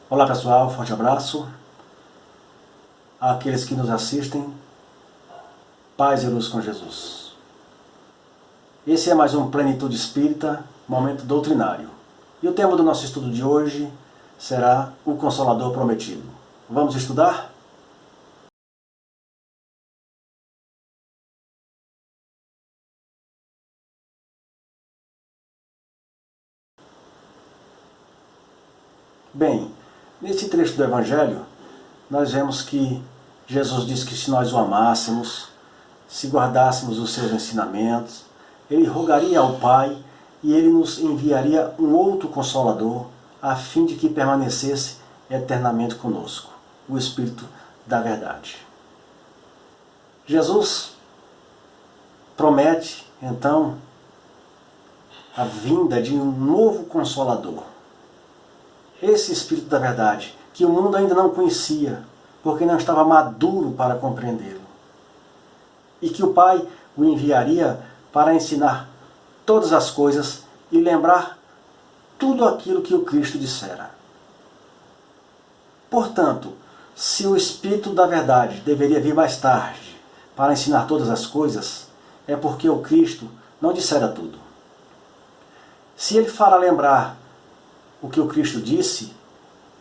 Olá pessoal, forte abraço. Àqueles que nos assistem, paz e luz com Jesus. Esse é mais um Plenitude Espírita, momento doutrinário. E o tema do nosso estudo de hoje será o Consolador Prometido. Vamos estudar? Bem, nesse trecho do Evangelho, nós vemos que Jesus diz que se nós o amássemos, se guardássemos os seus ensinamentos, ele rogaria ao Pai e ele nos enviaria um outro Consolador, a fim de que permanecesse eternamente conosco, o Espírito da Verdade. Jesus promete, então, a vinda de um novo Consolador. Esse Espírito da Verdade, que o mundo ainda não conhecia, porque não estava maduro para compreendê-lo. E que o Pai o enviaria para ensinar todas as coisas e lembrar tudo aquilo que o Cristo dissera. Portanto, se o Espírito da Verdade deveria vir mais tarde para ensinar todas as coisas, é porque o Cristo não dissera tudo. Se ele fala lembrar o que o Cristo disse,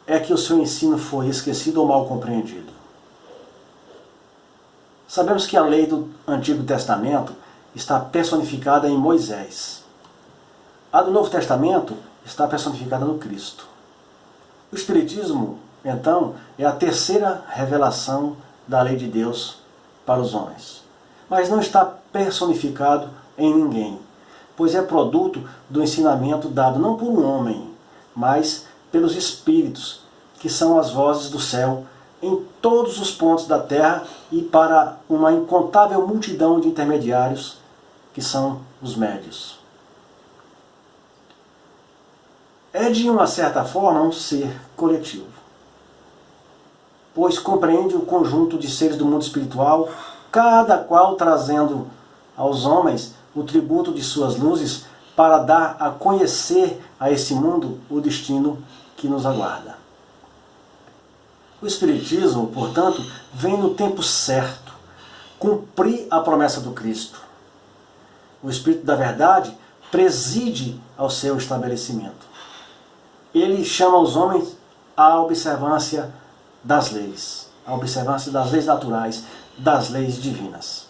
é que o seu ensino foi esquecido ou mal compreendido. Sabemos que a lei do Antigo Testamento está personificada em Moisés. A do Novo Testamento está personificada no Cristo. O Espiritismo, então, é a terceira revelação da lei de Deus para os homens. Mas não está personificado em ninguém, pois é produto do ensinamento dado não por um homem, mas pelos Espíritos, que são as vozes do céu, em todos os pontos da terra e para uma incontável multidão de intermediários, que são os médios. É de uma certa forma um ser coletivo, pois compreende o conjunto de seres do mundo espiritual, cada qual trazendo aos homens o tributo de suas luzes para dar a conhecer a esse mundo o destino que nos aguarda. O Espiritismo, portanto, vem no tempo certo, cumprir a promessa do Cristo. O Espírito da Verdade preside ao seu estabelecimento. Ele chama os homens à observância das leis, à observância das leis naturais, das leis divinas.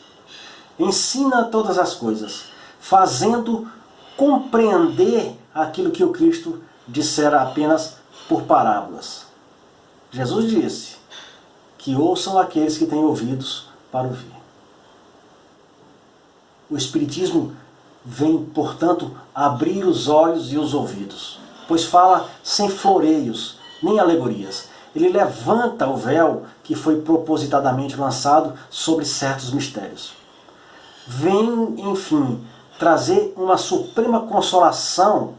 Ensina todas as coisas, fazendo compreender aquilo que o Cristo dissera apenas por parábolas. Jesus disse que ouçam aqueles que têm ouvidos para ouvir. O Espiritismo vem, portanto, abrir os olhos e os ouvidos, pois fala sem floreios, nem alegorias. Ele levanta o véu que foi propositadamente lançado sobre certos mistérios. Vem, enfim, trazer uma suprema consolação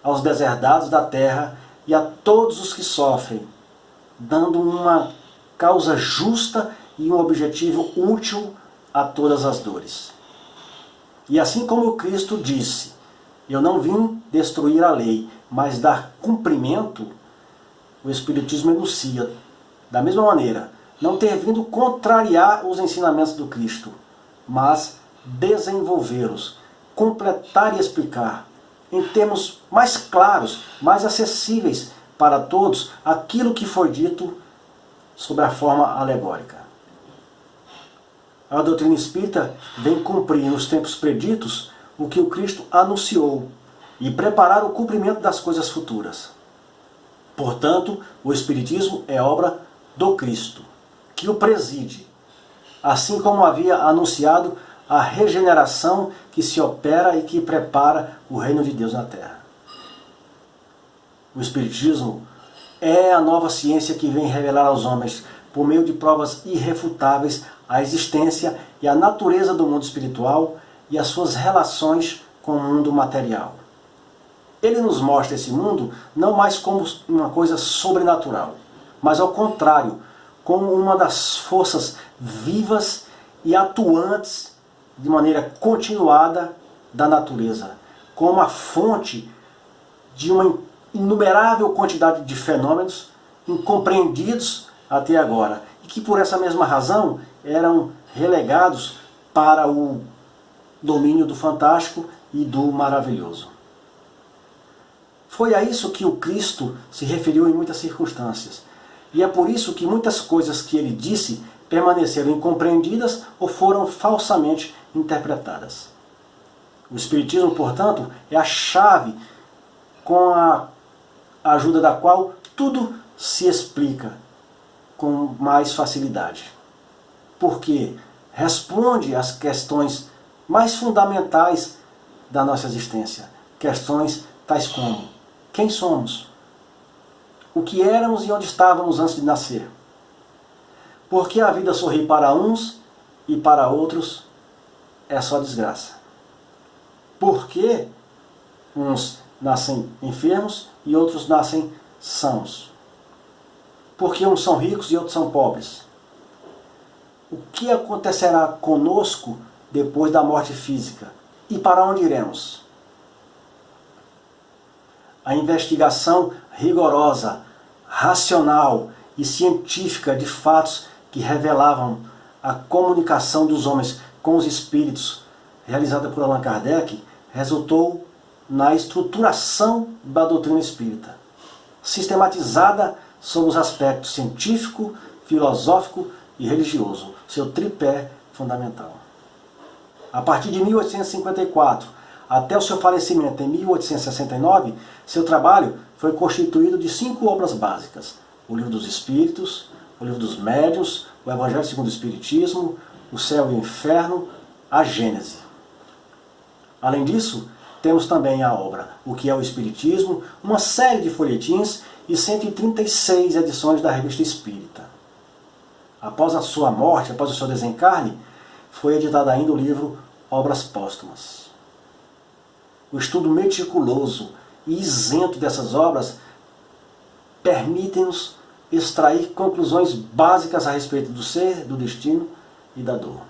aos deserdados da terra e a todos os que sofrem, dando uma causa justa e um objetivo útil a todas as dores. E assim como o Cristo disse, eu não vim destruir a lei, mas dar cumprimento, o Espiritismo enuncia, da mesma maneira, não ter vindo contrariar os ensinamentos do Cristo, mas desenvolvê-los, completar e explicar, em termos mais claros, mais acessíveis para todos, aquilo que foi dito sob a forma alegórica. A doutrina espírita vem cumprir nos tempos preditos o que o Cristo anunciou e preparar o cumprimento das coisas futuras. Portanto, o Espiritismo é obra do Cristo, que o preside, assim como havia anunciado a regeneração que se opera e que prepara o reino de Deus na Terra. O Espiritismo é a nova ciência que vem revelar aos homens, por meio de provas irrefutáveis, a existência e a natureza do mundo espiritual e as suas relações com o mundo material. Ele nos mostra esse mundo não mais como uma coisa sobrenatural, mas ao contrário, como uma das forças vivas e atuantes de maneira continuada da natureza, como a fonte de uma inumerável quantidade de fenômenos incompreendidos até agora, e que por essa mesma razão eram relegados para o domínio do fantástico e do maravilhoso. Foi a isso que o Cristo se referiu em muitas circunstâncias. E é por isso que muitas coisas que ele disse permaneceram incompreendidas ou foram falsamente interpretadas. O Espiritismo, portanto, é a chave com a ajuda da qual tudo se explica com mais facilidade. Porque responde às questões mais fundamentais da nossa existência. Questões tais como: quem somos? O que éramos e onde estávamos antes de nascer? Por que a vida sorri para uns e para outros é só desgraça? Por que uns nascem enfermos e outros nascem sãos? Por que uns são ricos e outros são pobres? O que acontecerá conosco depois da morte física? E para onde iremos? A investigação rigorosa, racional e científica de fatos que revelavam a comunicação dos homens com os espíritos, realizada por Allan Kardec, resultou na estruturação da doutrina espírita, sistematizada sob os aspectos científico, filosófico e religioso, seu tripé fundamental. A partir de 1854 até o seu falecimento em 1869, seu trabalho foi constituído de 5 obras básicas: o Livro dos Espíritos, o Livro dos Médiuns, o Evangelho segundo o Espiritismo, o Céu e o Inferno, a Gênese. Além disso, temos também a obra O que é o Espiritismo, uma série de folhetins e 136 edições da Revista Espírita. Após a sua morte, após o seu desencarne, foi editado ainda o livro Obras Póstumas. O estudo meticuloso e isento dessas obras permite-nos extrair conclusões básicas a respeito do ser, do destino e da dor.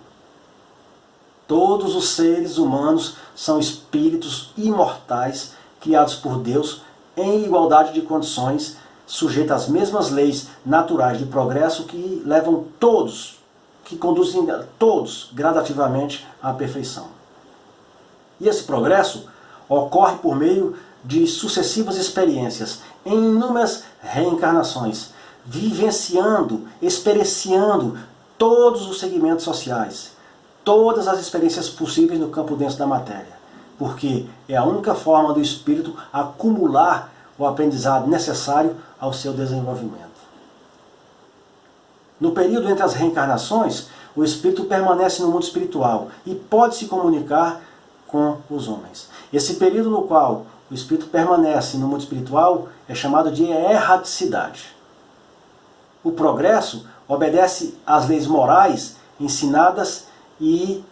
Todos os seres humanos são espíritos imortais, criados por Deus em igualdade de condições, sujeitos às mesmas leis naturais de progresso que levam todos, que conduzem todos gradativamente à perfeição. E esse progresso ocorre por meio de sucessivas experiências, em inúmeras reencarnações, vivenciando, experienciando todos os segmentos sociais, todas as experiências possíveis no campo denso da matéria, porque é a única forma do espírito acumular o aprendizado necessário ao seu desenvolvimento. No período entre as reencarnações, o espírito permanece no mundo espiritual e pode se comunicar com os homens. Esse período no qual o espírito permanece no mundo espiritual é chamado de erraticidade. O progresso obedece às leis morais ensinadas e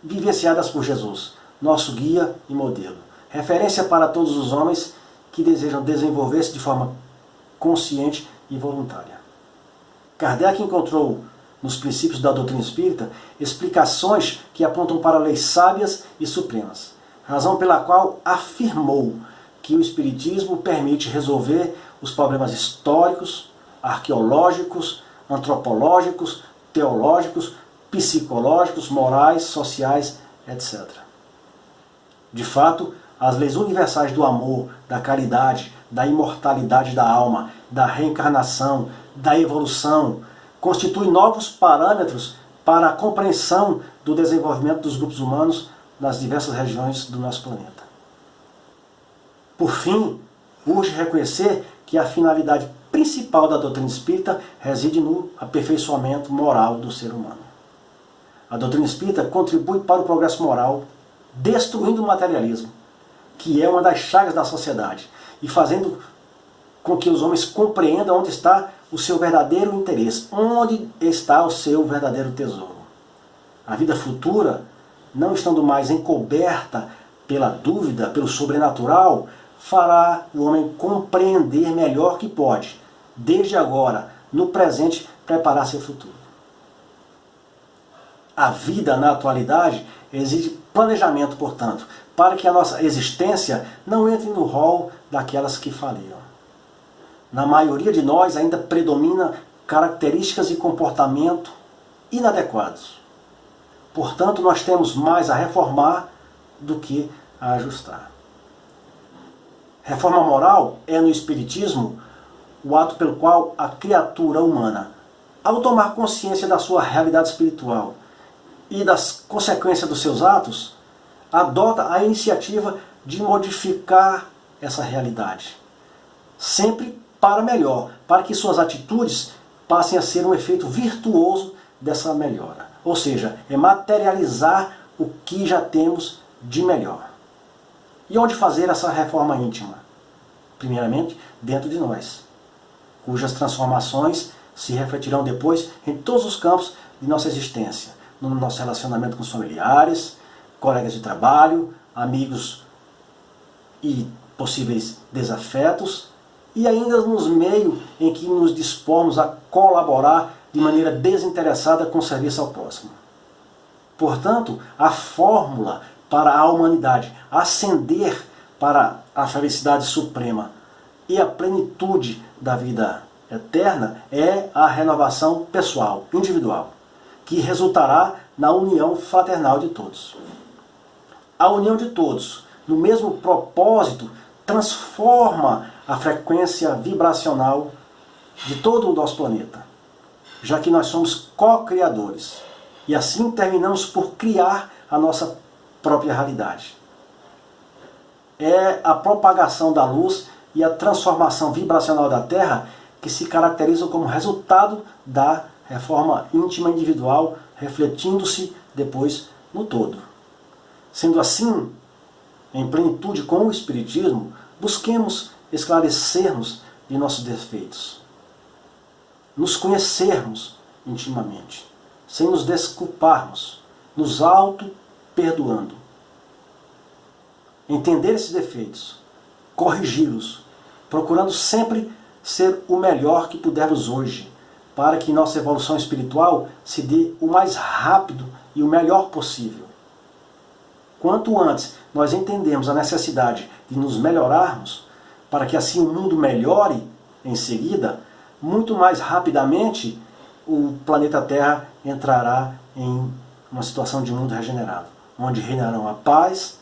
vivenciadas por Jesus, nosso guia e modelo. Referência para todos os homens que desejam desenvolver-se de forma consciente e voluntária. Kardec encontrou nos princípios da doutrina espírita explicações que apontam para leis sábias e supremas, razão pela qual afirmou que o espiritismo permite resolver os problemas históricos, arqueológicos, antropológicos, teológicos, psicológicos, morais, sociais, etc. De fato, as leis universais do amor, da caridade, da imortalidade da alma, da reencarnação, da evolução, constituem novos parâmetros para a compreensão do desenvolvimento dos grupos humanos nas diversas regiões do nosso planeta. Por fim, urge reconhecer que a finalidade principal da doutrina espírita reside no aperfeiçoamento moral do ser humano. A doutrina espírita contribui para o progresso moral, destruindo o materialismo, que é uma das chagas da sociedade, e fazendo com que os homens compreendam onde está o seu verdadeiro interesse, onde está o seu verdadeiro tesouro. A vida futura, não estando mais encoberta pela dúvida, pelo sobrenatural, fará o homem compreender melhor que pode, desde agora, no presente, preparar seu futuro. A vida na atualidade exige planejamento, portanto, para que a nossa existência não entre no rol daquelas que faliram. Na maioria de nós ainda predomina características de comportamento inadequados. Portanto, nós temos mais a reformar do que a ajustar. Reforma moral é, no Espiritismo, o ato pelo qual a criatura humana, ao tomar consciência da sua realidade espiritual e das consequências dos seus atos, adota a iniciativa de modificar essa realidade. Sempre para melhor, para que suas atitudes passem a ser um efeito virtuoso dessa melhora. Ou seja, é materializar o que já temos de melhor. E onde fazer essa reforma íntima? Primeiramente, dentro de nós, cujas transformações se refletirão depois em todos os campos de nossa existência, no nosso relacionamento com os familiares, colegas de trabalho, amigos e possíveis desafetos, e ainda nos meios em que nos dispomos a colaborar de maneira desinteressada com o serviço ao próximo. Portanto, a fórmula para a humanidade ascender para a felicidade suprema e a plenitude da vida eterna é a renovação pessoal, individual, que resultará na união fraternal de todos. A união de todos, no mesmo propósito, transforma a frequência vibracional de todo o nosso planeta, já que nós somos co-criadores, e assim terminamos por criar a nossa própria realidade. É a propagação da luz e a transformação vibracional da Terra que se caracterizam como resultado da reforma íntima individual, refletindo-se depois no todo. Sendo assim, em plenitude com o Espiritismo, busquemos esclarecer-nos de nossos defeitos, nos conhecermos intimamente, sem nos desculparmos, nos auto-perdoando. Entender esses defeitos, corrigi-los, procurando sempre ser o melhor que pudermos hoje, para que nossa evolução espiritual se dê o mais rápido e o melhor possível. Quanto antes nós entendemos a necessidade de nos melhorarmos, para que assim o mundo melhore em seguida, muito mais rapidamente o planeta Terra entrará em uma situação de mundo regenerado, onde reinarão a paz,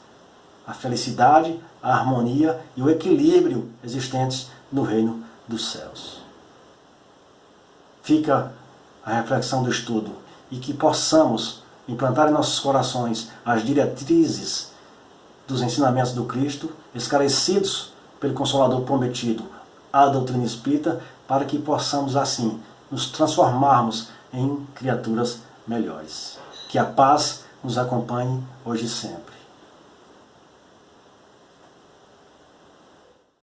a felicidade, a harmonia e o equilíbrio existentes no reino dos céus. Fica a reflexão do estudo e que possamos implantar em nossos corações as diretrizes dos ensinamentos do Cristo, esclarecidos pelo Consolador prometido à doutrina espírita, para que possamos assim nos transformarmos em criaturas melhores. Que a paz nos acompanhe hoje e sempre.